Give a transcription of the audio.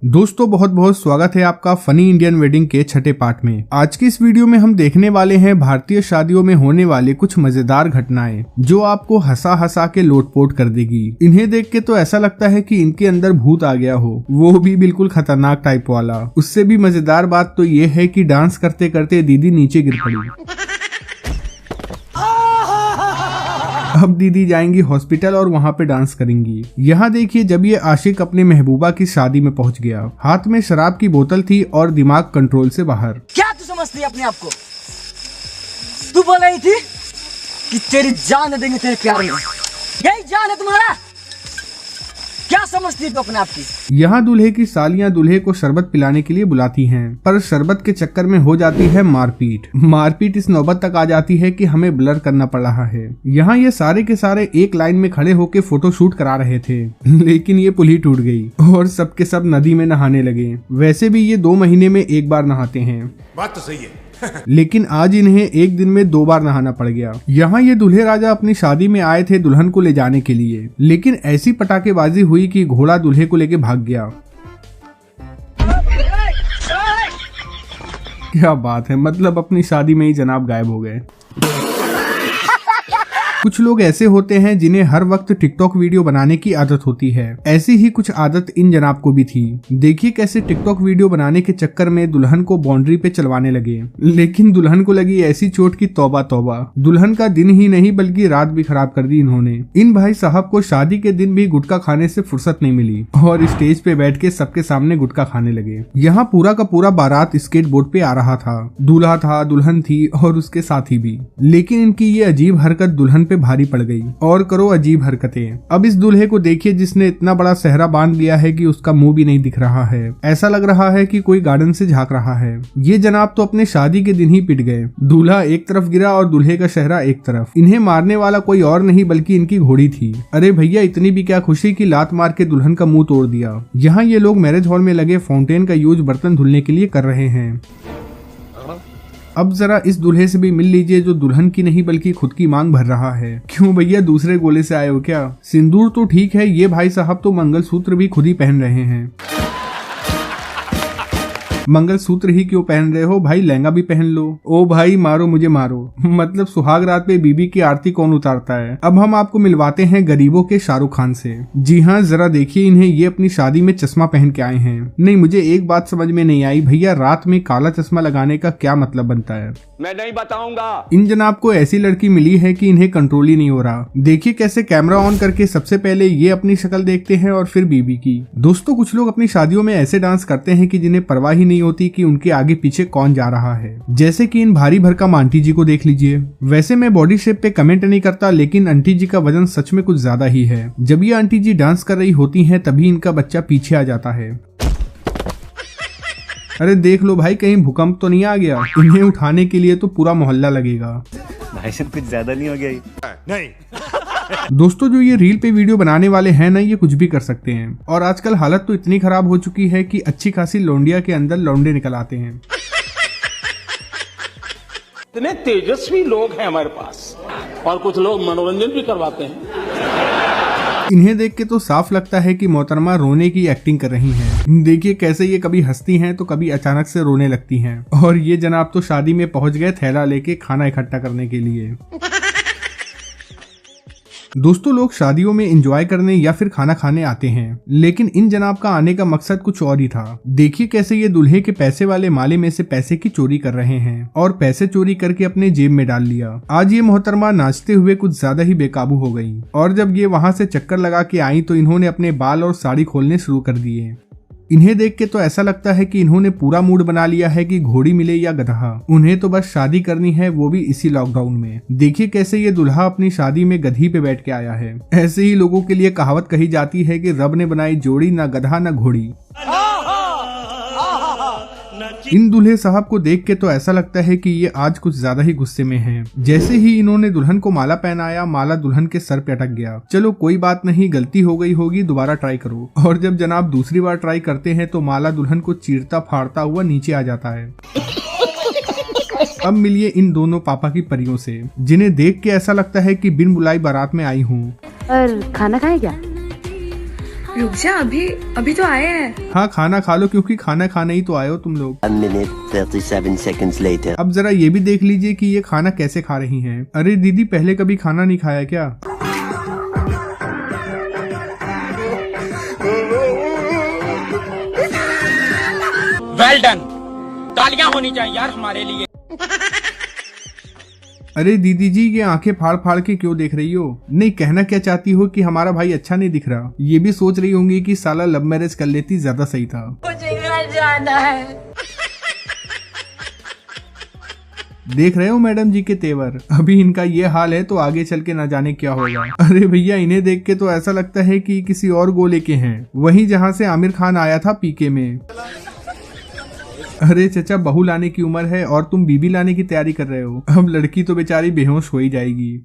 दोस्तों बहुत बहुत स्वागत है आपका फनी इंडियन वेडिंग के छठे पार्ट में। आज की इस वीडियो में हम देखने वाले हैं भारतीय शादियों में होने वाले कुछ मजेदार घटनाएं जो आपको हंसा हंसा के लोटपोट कर देगी। इन्हें देख के तो ऐसा लगता है कि इनके अंदर भूत आ गया हो, वो भी बिल्कुल खतरनाक टाइप वाला। उससे भी मजेदार बात तो ये है कि डांस करते करते दीदी नीचे गिर पड़ी। अब दीदी जाएंगी हॉस्पिटल और वहाँ पे डांस करेंगी। यहाँ देखिए, जब ये आशिक अपने महबूबा की शादी में पहुँच गया, हाथ में शराब की बोतल थी और दिमाग कंट्रोल से बाहर। क्या तू समझती है अपने आप को? तू बोल रही थी कि तेरी जान देंगे तेरे प्यार में, यही जान है तुम्हारा? क्या समझती है तू अपने आप की? यहाँ दूल्हे की सालियाँ दूल्हे को शरबत पिलाने के लिए बुलाती हैं, पर शरबत के चक्कर में हो जाती है मारपीट इस नौबत तक आ जाती है कि हमें ब्लर करना पड़ रहा है। यहाँ ये सारे के सारे एक लाइन में खड़े होके फोटो शूट करा रहे थे, लेकिन ये पुल ही टूट गई और सबके सब नदी में नहाने लगे। वैसे भी ये 2 महीने में एक बार नहाते हैं, बात तो सही है। लेकिन आज इन्हें एक दिन में 2 बार नहाना पड़ गया। यहाँ ये दूल्हे राजा अपनी शादी में आए थे दुल्हन को ले जाने के लिए, लेकिन ऐसी पटाखेबाजी हुई कि घोड़ा दूल्हे को लेके भाग गया। क्या बात है, मतलब अपनी शादी में ही जनाब गायब हो गए। कुछ लोग ऐसे होते हैं जिन्हें हर वक्त टिकटॉक वीडियो बनाने की आदत होती है। ऐसी ही कुछ आदत इन जनाब को भी थी। देखिए कैसे टिकटॉक वीडियो बनाने के चक्कर में दुल्हन को बाउंड्री पे चलवाने लगे, लेकिन दुल्हन को लगी ऐसी चोट की तौबा तौबा। दुल्हन का दिन ही नहीं बल्कि रात भी खराब कर दी इन्होंने। इन भाई साहब को शादी के दिन भी गुटखा खाने से फुर्सत नहीं मिली और स्टेज पे बैठ के सबके सामने गुटखा खाने लगे। यहाँ पूरा का पूरा बारात स्केट बोर्ड पे आ रहा था। दूल्हा था, दुल्हन थी और उसके साथी भी, लेकिन इनकी ये अजीब हरकत दुल्हन भारी पड़ गई। और करो अजीब हरकतें। अब इस दूल्हे को देखिए जिसने इतना बड़ा सेहरा बांध लिया है कि उसका मुंह भी नहीं दिख रहा है। ऐसा लग रहा है कि कोई गार्डन से झांक रहा है। ये जनाब तो अपने शादी के दिन ही पिट गए। दूल्हा एक तरफ गिरा और दूल्हे का सेहरा एक तरफ। इन्हें मारने वाला कोई और नहीं बल्कि इनकी घोड़ी थी। अरे भैया, इतनी भी क्या खुशी की लात मार के दुल्हन का मुंह तोड़ दिया। यहाँ ये लोग मैरिज हॉल में लगे फाउंटेन का यूज बर्तन धुलने के लिए कर रहे हैं। अब जरा इस दूल्हे से भी मिल लीजिए जो दुल्हन की नहीं बल्कि खुद की मांग भर रहा है। क्यों भैया, दूसरे गोले से आए हो क्या? सिंदूर तो ठीक है, ये भाई साहब तो मंगलसूत्र भी खुद ही पहन रहे हैं। मंगलसूत्र ही क्यों पहन रहे हो भाई, लहंगा भी पहन लो। ओ भाई मारो मुझे मारो, मतलब सुहाग रात पे बीबी की आरती कौन उतारता है। अब हम आपको मिलवाते हैं गरीबों के शाहरुख खान से। जी हाँ, जरा देखिए इन्हें, ये अपनी शादी में चश्मा पहन के आए हैं। नहीं, मुझे एक बात समझ में नहीं आई भैया, रात में काला चश्मा लगाने का क्या मतलब बनता है? मैं नहीं बताऊंगा। इन जनाब को ऐसी लड़की मिली है कि इन्हें कंट्रोल ही नहीं हो रहा। देखिए कैसे कैमरा ऑन करके सबसे पहले ये अपनी शक्ल देखते हैं और फिर बीबी की। दोस्तों कुछ लोग अपनी शादियों में ऐसे डांस करते हैं कि जिन्हें परवाह ही नहीं होती कि उनके आगे पीछे कौन जा रहा है। जैसे कि इन भारी भरकम आंटी जी को देख लीजिए। वैसे मैं बॉडी शेप पे कमेंट नहीं करता, लेकिन आंटी जी का वजन सच में कुछ ज्यादा ही है। जब ये आंटी जी डांस कर रही होती हैं तभी इनका बच्चा पीछे आ जाता है। अरे देख लो भाई, कहीं भूकंप तो नहीं आ गया। इन्हें उठाने के लिए तो पूरा मोहल्ला लगेगा। भाई साहब कुछ ज्यादा नहीं हो गया? नहीं। दोस्तों जो ये रील पे वीडियो बनाने वाले हैं ना, ये कुछ भी कर सकते हैं। और आजकल हालत तो इतनी खराब हो चुकी है कि अच्छी खासी लौंडिया के अंदर लौंडे निकल आते हैं। इतने तेजस्वी लोग हैं हमारे पास, और कुछ लोग मनोरंजन भी करवाते हैं। इन्हें देख के तो साफ लगता है कि मोहतरमा रोने की एक्टिंग कर रही हैं। देखिए कैसे ये कभी हंसती हैं तो कभी अचानक से रोने लगती हैं। और ये जनाब तो शादी में पहुंच गए थैला लेके खाना इकट्ठा करने के लिए। दोस्तों लोग शादियों में एंजॉय करने या फिर खाना खाने आते हैं, लेकिन इन जनाब का आने का मकसद कुछ और ही था। देखिए कैसे ये दूल्हे के पैसे वाले माले में से पैसे की चोरी कर रहे हैं और पैसे चोरी करके अपने जेब में डाल लिया। आज ये मोहतरमा नाचते हुए कुछ ज्यादा ही बेकाबू हो गई और जब ये वहां से चक्कर लगा के आई तो इन्होंने अपने बाल और साड़ी खोलने शुरू कर दिए। इन्हें देख के तो ऐसा लगता है कि इन्होंने पूरा मूड बना लिया है कि घोड़ी मिले या गधा, उन्हें तो बस शादी करनी है, वो भी इसी लॉकडाउन में। देखिए कैसे ये दुल्हा अपनी शादी में गधी पे बैठ के आया है। ऐसे ही लोगों के लिए कहावत कही जाती है कि रब ने बनाई जोड़ी, ना गधा ना घोड़ी। इन दूल्हे साहब को देख के तो ऐसा लगता है कि ये आज कुछ ज्यादा ही गुस्से में हैं। जैसे ही इन्होंने दुल्हन को माला पहनाया, माला दुल्हन के सर पे अटक गया। चलो कोई बात नहीं, गलती हो गई होगी, दोबारा ट्राई करो। और जब जनाब दूसरी बार ट्राई करते हैं तो माला दुल्हन को चीरता फाड़ता हुआ नीचे आ जाता है। अब मिलिए इन दोनों पापा की परियों से, जिन्हें देख के ऐसा लगता है कि बिन बुलाई बारात में आई हूँ। और खाना खाए क्या? रुक जा, अभी तो आए हैं। हाँ खाना खा लो, क्योंकि खाना खाने ही तो आए हो तुम लोग। 1 minute 37 seconds later. अब जरा ये भी देख लीजिए कि ये खाना कैसे खा रही हैं। अरे दीदी, पहले कभी खाना नहीं खाया क्या? वेल डन, तालियां होनी चाहिए यार हमारे लिए। अरे दीदी जी, ये आंखें फाड़ फाड़ के क्यों देख रही हो? नहीं, कहना क्या चाहती हो कि हमारा भाई अच्छा नहीं दिख रहा? ये भी सोच रही होंगी कि साला लव मैरिज कर लेती, ज्यादा सही था। मुझे घर जाना है। देख रहे हो मैडम जी के तेवर? अभी इनका ये हाल है तो आगे चल के ना जाने क्या होगा। अरे भैया, इन्हें देख के तो ऐसा लगता है कि किसी और गोले के हैं, वहीं जहाँ से आमिर खान आया था पीके में। अरे चचा, बहू लाने की उम्र है और तुम बीबी लाने की तैयारी कर रहे हो। अब लड़की तो बेचारी बेहोश हो ही जाएगी।